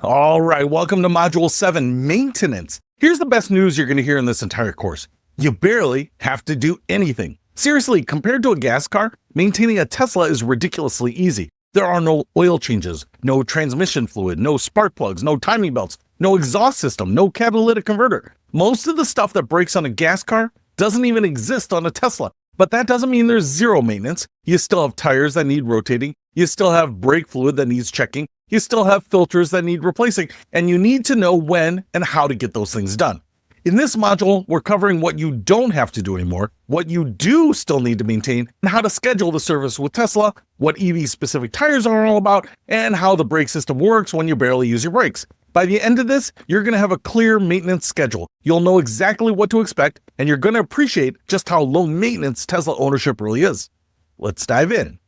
All right, welcome to Module 7, Maintenance. Here's the best news you're going to hear in this entire course. You barely have to do anything. Seriously, compared to a gas car, maintaining a Tesla is ridiculously easy. There are no oil changes, no transmission fluid, no spark plugs, no timing belts, no exhaust system, no catalytic converter. Most of the stuff that breaks on a gas car doesn't even exist on a Tesla. But that doesn't mean there's zero maintenance. You still have tires that need rotating. You still have brake fluid that needs checking. You still have filters that need replacing. And you need to know when and how to get those things done. In this module, we're covering what you don't have to do anymore, what you do still need to maintain, and how to schedule the service with Tesla, what EV-specific tires are all about, and how the brake system works when you barely use your brakes. By the end of this, you're going to have a clear maintenance schedule. You'll know exactly what to expect, and you're going to appreciate just how low maintenance Tesla ownership really is. Let's dive in.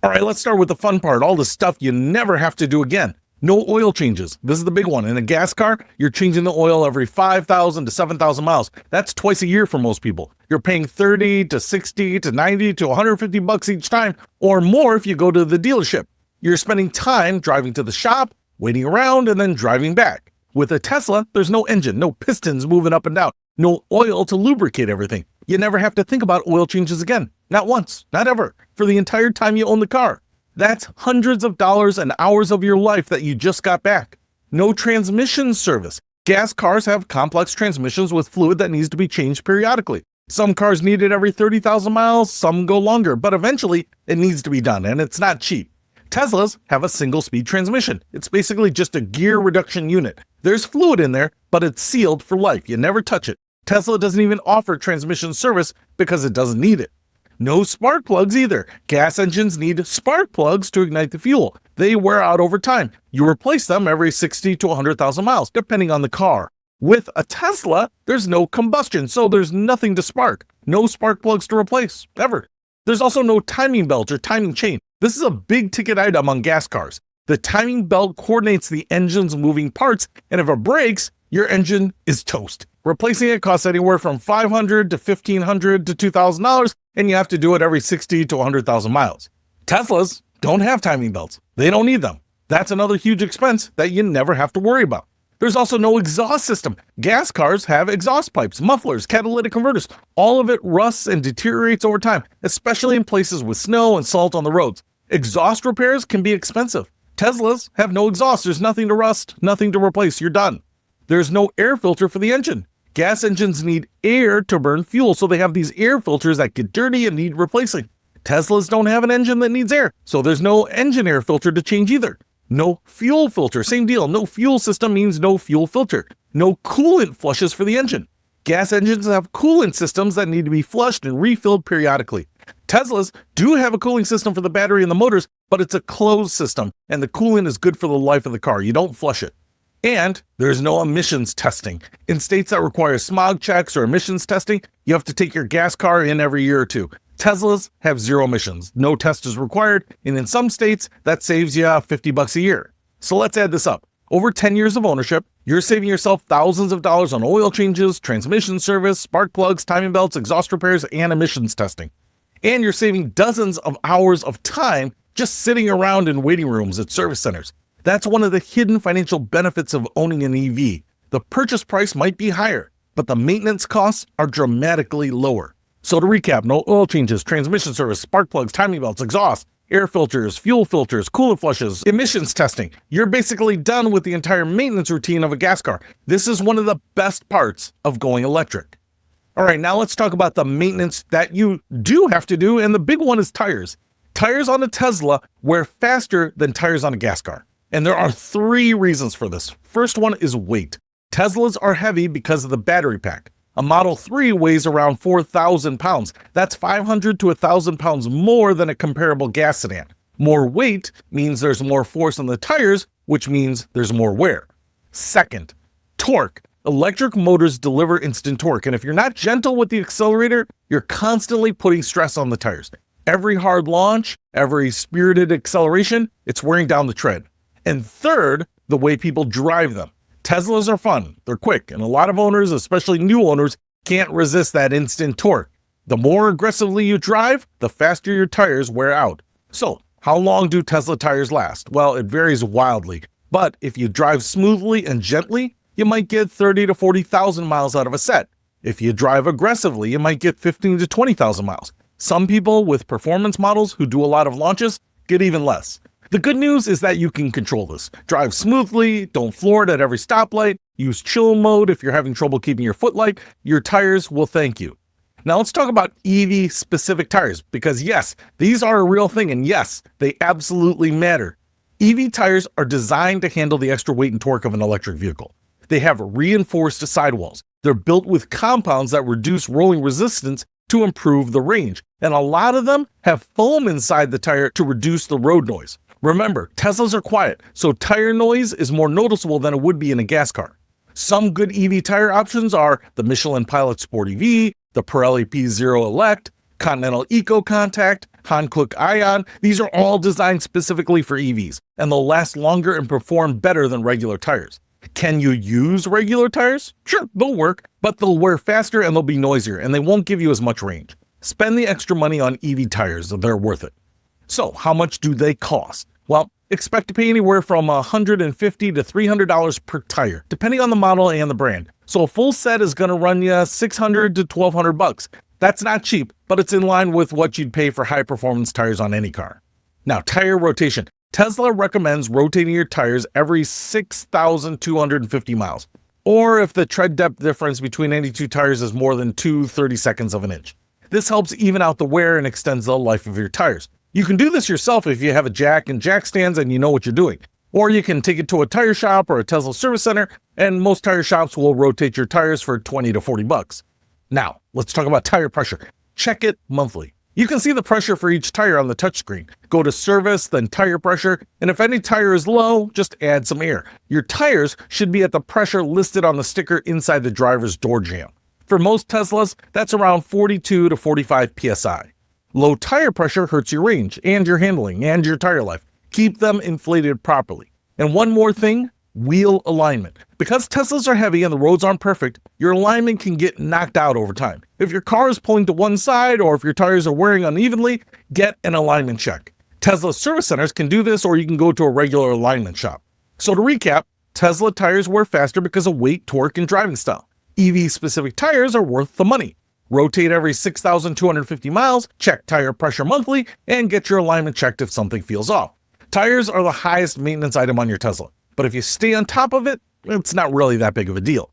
All right, let's start with the fun part, all the stuff you never have to do again. No oil changes. This is the big one. In a gas car, you're changing the oil every 5,000 to 7,000 miles. That's twice a year for most people. You're paying 30 to 60 to 90 to 150 bucks each time, or more if you go to the dealership. You're spending time driving to the shop, waiting around, and then driving back. With a Tesla, there's no engine, no pistons moving up and down, no oil to lubricate everything. You never have to think about oil changes again. Not once, not ever, for the entire time you own the car. That's hundreds of dollars and hours of your life that you just got back. No transmission service. Gas cars have complex transmissions with fluid that needs to be changed periodically. Some cars need it every 30,000 miles, some go longer, but eventually it needs to be done, and it's not cheap. Teslas have a single-speed transmission. It's basically just a gear reduction unit. There's fluid in there, but it's sealed for life. You never touch it. Tesla doesn't even offer transmission service because it doesn't need it. No spark plugs either. Gas engines need spark plugs to ignite the fuel. They wear out over time. You replace them every 60 to 100,000 miles, depending on the car. With a Tesla, there's no combustion, so there's nothing to spark. No spark plugs to replace, ever. There's also no timing belt or timing chain. This is a big ticket item on gas cars. The timing belt coordinates the engine's moving parts, and if it breaks, your engine is toast. Replacing it costs anywhere from $500 to $1,500 to $2,000, and you have to do it every 60 to 100,000 miles. Teslas don't have timing belts. They don't need them. That's another huge expense that you never have to worry about. There's also no exhaust system. Gas cars have exhaust pipes, mufflers, catalytic converters. All of it rusts and deteriorates over time, especially in places with snow and salt on the roads. Exhaust repairs can be expensive. Teslas have no exhaust. There's nothing to rust, nothing to replace. You're done. There's no air filter for the engine. Gas engines need air to burn fuel, so they have these air filters that get dirty and need replacing. Teslas don't have an engine that needs air, so there's no engine air filter to change either. No fuel filter, same deal. No fuel system means no fuel filter. No coolant flushes for the engine. Gas engines have coolant systems that need to be flushed and refilled periodically. Teslas do have a cooling system for the battery and the motors, but it's a closed system, and the coolant is good for the life of the car. You don't flush it. And there's no emissions testing. In states that require smog checks or emissions testing, you have to take your gas car in every year or two. Teslas have zero emissions. No test is required, and in some states, that saves you $50 a year. So let's add this up. Over 10 years of ownership, you're saving yourself thousands of dollars on oil changes, transmission service, spark plugs, timing belts, exhaust repairs, and emissions testing. And you're saving dozens of hours of time just sitting around in waiting rooms at service centers. That's one of the hidden financial benefits of owning an EV. The purchase price might be higher, but the maintenance costs are dramatically lower. So to recap, no oil changes, transmission service, spark plugs, timing belts, exhaust, air filters, fuel filters, coolant flushes, emissions testing. You're basically done with the entire maintenance routine of a gas car. This is one of the best parts of going electric. All right, now let's talk about the maintenance that you do have to do, and the big one is tires. Tires on a Tesla wear faster than tires on a gas car. And there are 3 reasons for this. First one is weight. Teslas are heavy because of the battery pack. A Model 3 weighs around 4,000 pounds. That's 500 to 1,000 pounds more than a comparable gas sedan. More weight means there's more force on the tires, which means there's more wear. Second, torque. Electric motors deliver instant torque, and if you're not gentle with the accelerator, you're constantly putting stress on the tires. Every hard launch, every spirited acceleration, it's wearing down the tread. And third, the way people drive them. Teslas are fun, they're quick, and a lot of owners, especially new owners, can't resist that instant torque. The more aggressively you drive, the faster your tires wear out. So, how long do Tesla tires last? Well, it varies wildly. But if you drive smoothly and gently, you might get 30 to 40,000 miles out of a set. If you drive aggressively, you might get 15 to 20,000 miles. Some people with performance models who do a lot of launches get even less. The good news is that you can control this. Drive smoothly, don't floor it at every stoplight, use chill mode if you're having trouble keeping your foot light. Your tires will thank you. Now let's talk about EV-specific tires, because yes, these are a real thing, and yes, they absolutely matter. EV tires are designed to handle the extra weight and torque of an electric vehicle. They have reinforced sidewalls. They're built with compounds that reduce rolling resistance to improve the range, and a lot of them have foam inside the tire to reduce the road noise. Remember, Teslas are quiet, so tire noise is more noticeable than it would be in a gas car. Some good EV tire options are the Michelin Pilot Sport EV, the Pirelli P0 Elect, Continental Eco Contact, Hankook Ion. These are all designed specifically for EVs, and they'll last longer and perform better than regular tires. Can you use regular tires? Sure, they'll work, but they'll wear faster and they'll be noisier, and they won't give you as much range. Spend the extra money on EV tires, they're worth it. So, how much do they cost? Well, expect to pay anywhere from $150 to $300 per tire, depending on the model and the brand. So a full set is going to run you $600 to $1,200. That's not cheap, but it's in line with what you'd pay for high-performance tires on any car. Now, tire rotation. Tesla recommends rotating your tires every 6,250 miles, or if the tread depth difference between any two tires is more than 2/32 of an inch. This helps even out the wear and extends the life of your tires. You can do this yourself if you have a jack and jack stands and you know what you're doing. Or you can take it to a tire shop or a Tesla service center, and most tire shops will rotate your tires for $20 to $40. Now, let's talk about tire pressure. Check it monthly. You can see the pressure for each tire on the touchscreen. Go to service, then tire pressure, and if any tire is low, just add some air. Your tires should be at the pressure listed on the sticker inside the driver's door jamb. For most Teslas, that's around 42 to 45 psi. Low tire pressure hurts your range and your handling and your tire life. Keep them inflated properly. And one more thing, wheel alignment. Because Teslas are heavy and the roads aren't perfect, your alignment can get knocked out over time. If your car is pulling to one side or if your tires are wearing unevenly, get an alignment check. Tesla service centers can do this, or you can go to a regular alignment shop. So to recap, Tesla tires wear faster because of weight, torque, and driving style. EV-specific tires are worth the money. Rotate every 6,250 miles, check tire pressure monthly, and get your alignment checked if something feels off. Tires are the highest maintenance item on your Tesla, but if you stay on top of it, it's not really that big of a deal.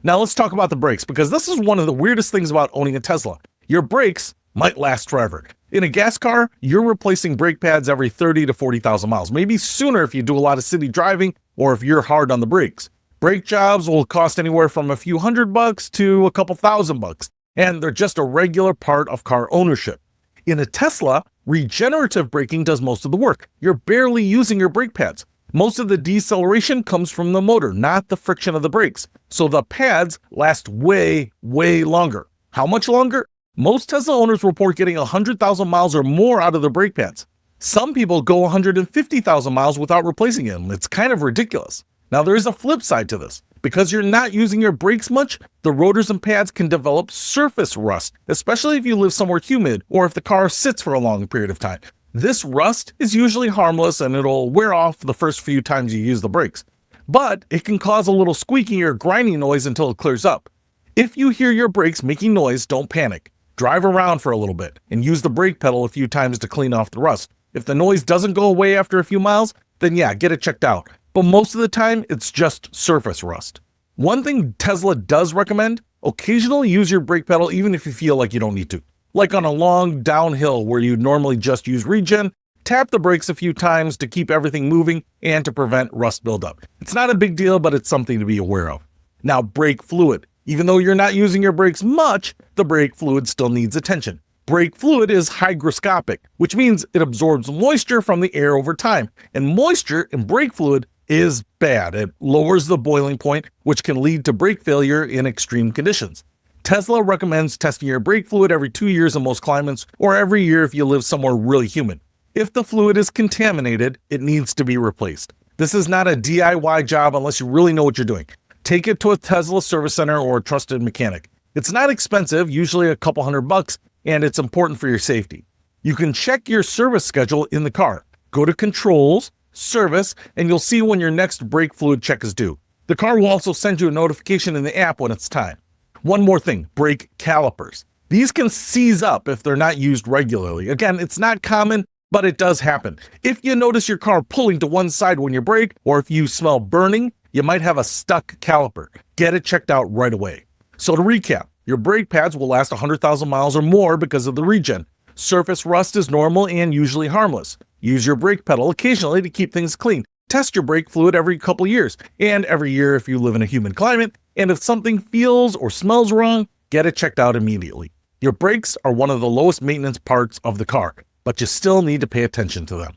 Now let's talk about the brakes, because this is one of the weirdest things about owning a Tesla. Your brakes might last forever. In a gas car, you're replacing brake pads every 30 to 40,000 miles, maybe sooner if you do a lot of city driving or if you're hard on the brakes. Brake jobs will cost anywhere from a few $100 to a couple $1,000, and they're just a regular part of car ownership. In a Tesla, regenerative braking does most of the work. You're barely using your brake pads. Most of the deceleration comes from the motor, not the friction of the brakes. So the pads last way, way longer. How much longer? Most Tesla owners report getting 100,000 miles or more out of their brake pads. Some people go 150,000 miles without replacing them. It's kind of ridiculous. Now there is a flip side to this. Because you're not using your brakes much, the rotors and pads can develop surface rust, especially if you live somewhere humid or if the car sits for a long period of time. This rust is usually harmless and it'll wear off the first few times you use the brakes. But it can cause a little squeaking or grinding noise until it clears up. If you hear your brakes making noise, don't panic. Drive around for a little bit and use the brake pedal a few times to clean off the rust. If the noise doesn't go away after a few miles, then yeah, get it checked out. But most of the time, it's just surface rust. One thing Tesla does recommend, occasionally use your brake pedal even if you feel like you don't need to. Like on a long downhill where you'd normally just use regen, tap the brakes a few times to keep everything moving and to prevent rust buildup. It's not a big deal, but it's something to be aware of. Now, brake fluid. Even though you're not using your brakes much, the brake fluid still needs attention. Brake fluid is hygroscopic, which means it absorbs moisture from the air over time. And moisture in brake fluid is bad. It lowers the boiling point, which can lead to brake failure in extreme conditions. Tesla recommends testing your brake fluid every 2 years in most climates, or every year if you live somewhere really humid. If the fluid is contaminated, it needs to be replaced. This is not a DIY job unless you really know what you're doing. Take it to a Tesla service center or a trusted mechanic. It's not expensive, usually a couple $100, and it's important for your safety. You can check your service schedule in the car. Go to Controls, Service, and you'll see when your next brake fluid check is due. The car will also send you a notification in the app when it's time. One more thing, brake calipers. These can seize up if they're not used regularly. Again, it's not common, but it does happen. If you notice your car pulling to one side when you brake, or if you smell burning, you might have a stuck caliper. Get it checked out right away. So to recap, your brake pads will last 100,000 miles or more because of the regen. Surface rust is normal and usually harmless. Use your brake pedal occasionally to keep things clean. Test your brake fluid every couple years, and every year if you live in a humid climate. And if something feels or smells wrong, get it checked out immediately. Your brakes are one of the lowest maintenance parts of the car, but you still need to pay attention to them.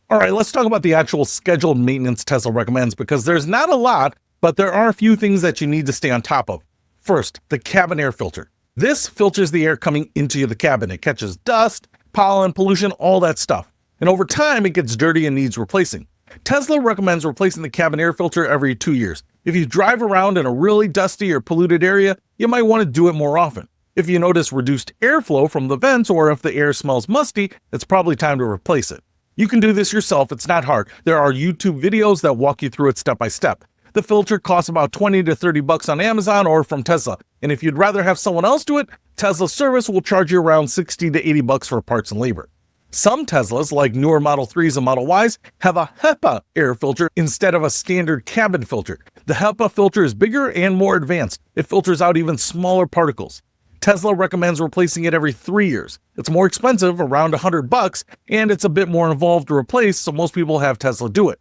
All right, let's talk about the actual scheduled maintenance Tesla recommends, because there's not a lot, but there are a few things that you need to stay on top of. First, the cabin air filter. This filters the air coming into the cabin. It catches dust, pollen, pollution, all that stuff. And over time, it gets dirty and needs replacing. Tesla recommends replacing the cabin air filter every 2 years. If you drive around in a really dusty or polluted area, you might want to do it more often. If you notice reduced airflow from the vents, or if the air smells musty, it's probably time to replace it. You can do this yourself, it's not hard. There are YouTube videos that walk you through it step by step. The filter costs about $20 to $30 on Amazon or from Tesla. And if you'd rather have someone else do it, Tesla service will charge you around $60 to $80 for parts and labor. Some Teslas, like newer Model 3s and Model Ys, have a HEPA air filter instead of a standard cabin filter. The HEPA filter is bigger and more advanced. It filters out even smaller particles. Tesla recommends replacing it every 3 years. It's more expensive, around $100, and it's a bit more involved to replace, so most people have Tesla do it.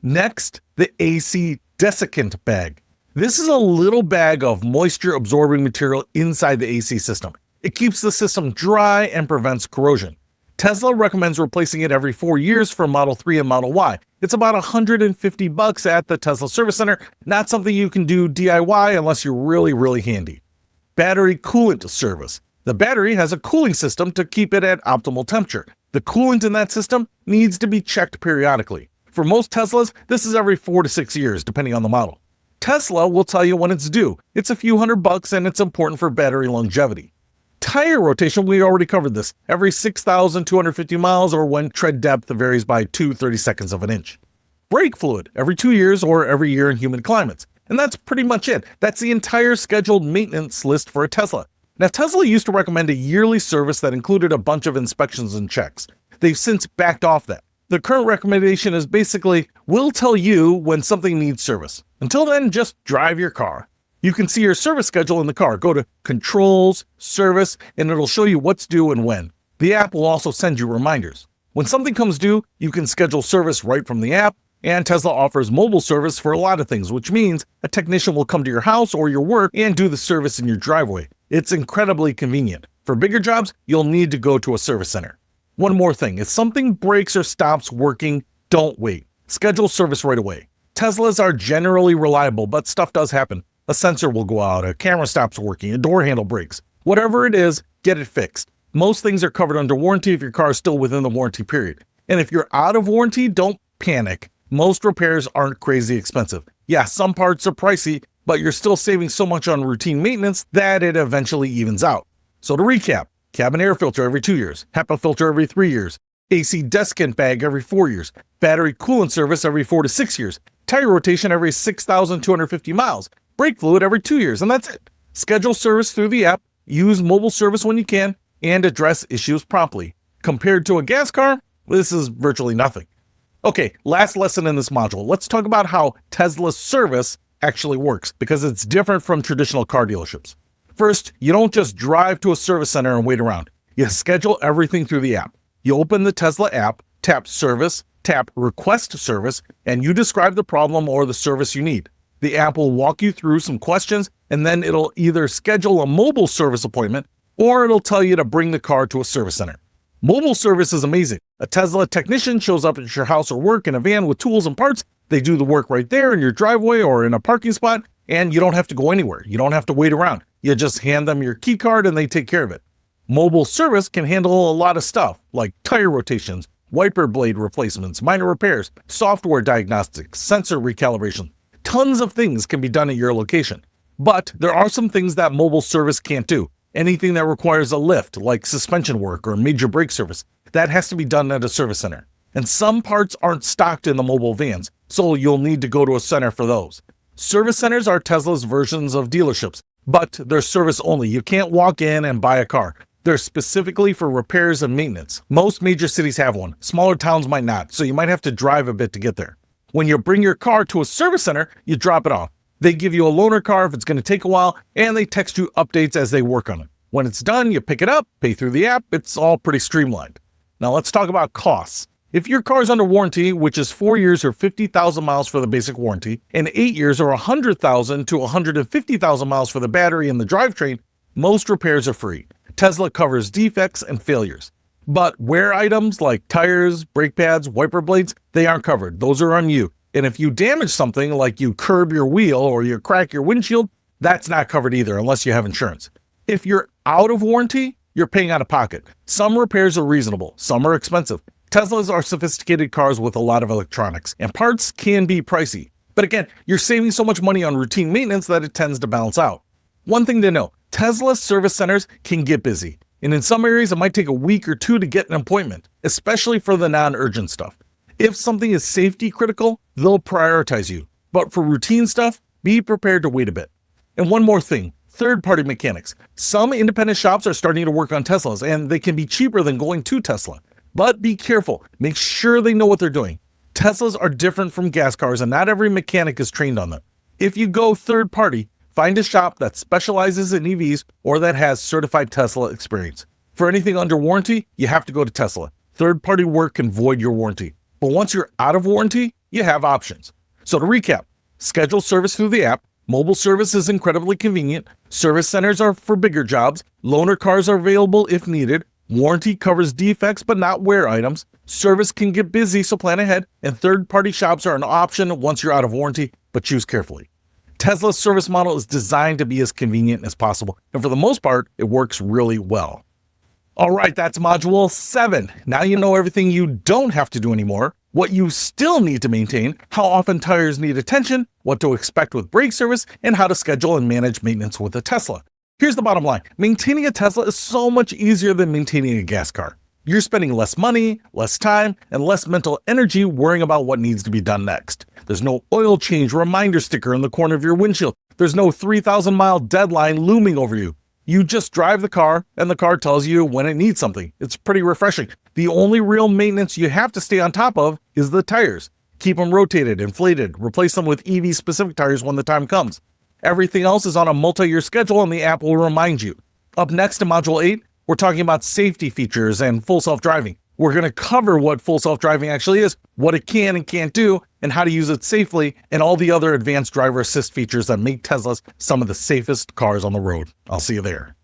Next, the AC desiccant bag. This is a little bag of moisture-absorbing material inside the AC system. It keeps the system dry and prevents corrosion. Tesla recommends replacing it every 4 years for Model 3 and Model Y. It's about $150 at the Tesla Service Center, not something you can do DIY unless you're really handy. Battery coolant service. The battery has a cooling system to keep it at optimal temperature. The coolant in that system needs to be checked periodically. For most Teslas, this is every 4 to 6 years, depending on the model. Tesla will tell you when it's due. It's a few $100 and it's important for battery longevity. Tire rotation, we already covered this, every 6,250 miles, or when tread depth varies by 2/32 of an inch. Brake fluid, every 2 years or every year in humid climates. And that's pretty much it. That's the entire scheduled maintenance list for a Tesla. Now, Tesla used to recommend a yearly service that included a bunch of inspections and checks. They've since backed off that. The current recommendation is basically, we'll tell you when something needs service. Until then, just drive your car. You can see your service schedule in the car. Go to Controls, Service, and it'll show you what's due and when. The app will also send you reminders. When something comes due, you can schedule service right from the app, and Tesla offers mobile service for a lot of things, which means a technician will come to your house or your work and do the service in your driveway. It's incredibly convenient. For bigger jobs, you'll need to go to a service center. One more thing, if something breaks or stops working, don't wait. Schedule service right away. Teslas are generally reliable, but stuff does happen. A sensor will go out, a camera stops working, a door handle breaks. Whatever it is, get it fixed. Most things are covered under warranty if your car is still within the warranty period. And if you're out of warranty, don't panic. Most repairs aren't crazy expensive. Yeah, some parts are pricey, but you're still saving so much on routine maintenance that it eventually evens out. So to recap, cabin air filter every 2 years, HEPA filter every 3 years, AC desiccant bag every 4 years, battery coolant service every 4 to 6 years, tire rotation every 6,250 miles, brake fluid every 2 years, and that's it. Schedule service through the app, use mobile service when you can, and address issues promptly. Compared to a gas car, this is virtually nothing. Okay, last lesson in this module. Let's talk about how Tesla service actually works, because it's different from traditional car dealerships. First, you don't just drive to a service center and wait around. You schedule everything through the app. You open the Tesla app, tap Service, tap Request Service, and you describe the problem or the service you need. The app will walk you through some questions, and then it'll either schedule a mobile service appointment, or it'll tell you to bring the car to a service center. Mobile service is amazing. A Tesla technician shows up at your house or work in a van with tools and parts. They do the work right there in your driveway or in a parking spot, and you don't have to go anywhere. You don't have to wait around. You just hand them your key card and they take care of it. Mobile service can handle a lot of stuff, like tire rotations, wiper blade replacements, minor repairs, software diagnostics, sensor recalibration. Tons of things can be done at your location. But there are some things that mobile service can't do. Anything that requires a lift, like suspension work or major brake service, that has to be done at a service center. and some parts aren't stocked in the mobile vans, so you'll need to go to a center for those. Service centers are Tesla's versions of dealerships, but they're service only. You can't walk in and buy a car. They're specifically for repairs and maintenance. Most major cities have one. Smaller towns might not, so you might have to drive a bit to get there. When you bring your car to a service center, you drop it off. They give you a loaner car if it's going to take a while, and they text you updates as they work on it. When it's done, you pick it up, pay through the app. It's all pretty streamlined. Now let's talk about costs. If your car is under warranty, which is 4 years or 50,000 miles for the basic warranty, and 8 years or 100,000 to 150,000 miles for the battery and the drivetrain, most repairs are free. Tesla covers defects and failures. But wear items like tires, brake pads, wiper blades, they aren't covered. Those are on you. And if you damage something like you curb your wheel or you crack your windshield, that's not covered either unless you have insurance. If you're out of warranty, you're paying out of pocket. Some repairs are reasonable, some are expensive. Teslas are sophisticated cars with a lot of electronics, and parts can be pricey. But again, you're saving so much money on routine maintenance that it tends to balance out. One thing to know, Tesla service centers can get busy, and in some areas it might take a week or two to get an appointment, especially for the non-urgent stuff. If something is safety critical, they'll prioritize you. But for routine stuff, be prepared to wait a bit. And one more thing, third-party mechanics. Some independent shops are starting to work on Teslas, and they can be cheaper than going to Tesla. But be careful. Make sure they know what they're doing. Teslas are different from gas cars, and not every mechanic is trained on them. If you go third-party, find a shop that specializes in EVs or that has certified Tesla experience. For anything under warranty, you have to go to Tesla. Third-party work can void your warranty. But once you're out of warranty, you have options. So to recap, schedule service through the app. Mobile service is incredibly convenient. Service centers are for bigger jobs. Loaner cars are available if needed. Warranty covers defects but not wear items. Service can get busy, so plan ahead. And third-party shops are an option once you're out of warranty, but choose carefully. Tesla's service model is designed to be as convenient as possible, and for the most part, it works really well. All right, that's Module 7. Now you know everything you don't have to do anymore, what you still need to maintain, how often tires need attention, what to expect with brake service, and how to schedule and manage maintenance with a Tesla. Here's the bottom line. Maintaining a Tesla is so much easier than maintaining a gas car. You're spending less money, less time, and less mental energy worrying about what needs to be done next. There's no oil change reminder sticker in the corner of your windshield. There's no 3,000-mile deadline looming over you. You just drive the car, and the car tells you when it needs something. It's pretty refreshing. The only real maintenance you have to stay on top of is the tires. Keep them rotated, inflated, replace them with EV-specific tires when the time comes. Everything else is on a multi-year schedule, and the app will remind you. Up next in Module 8, we're talking about safety features and full self-driving. We're going to cover what full self-driving actually is, what it can and can't do, and how to use it safely, and all the other advanced driver assist features that make Teslas some of the safest cars on the road. I'll see you there.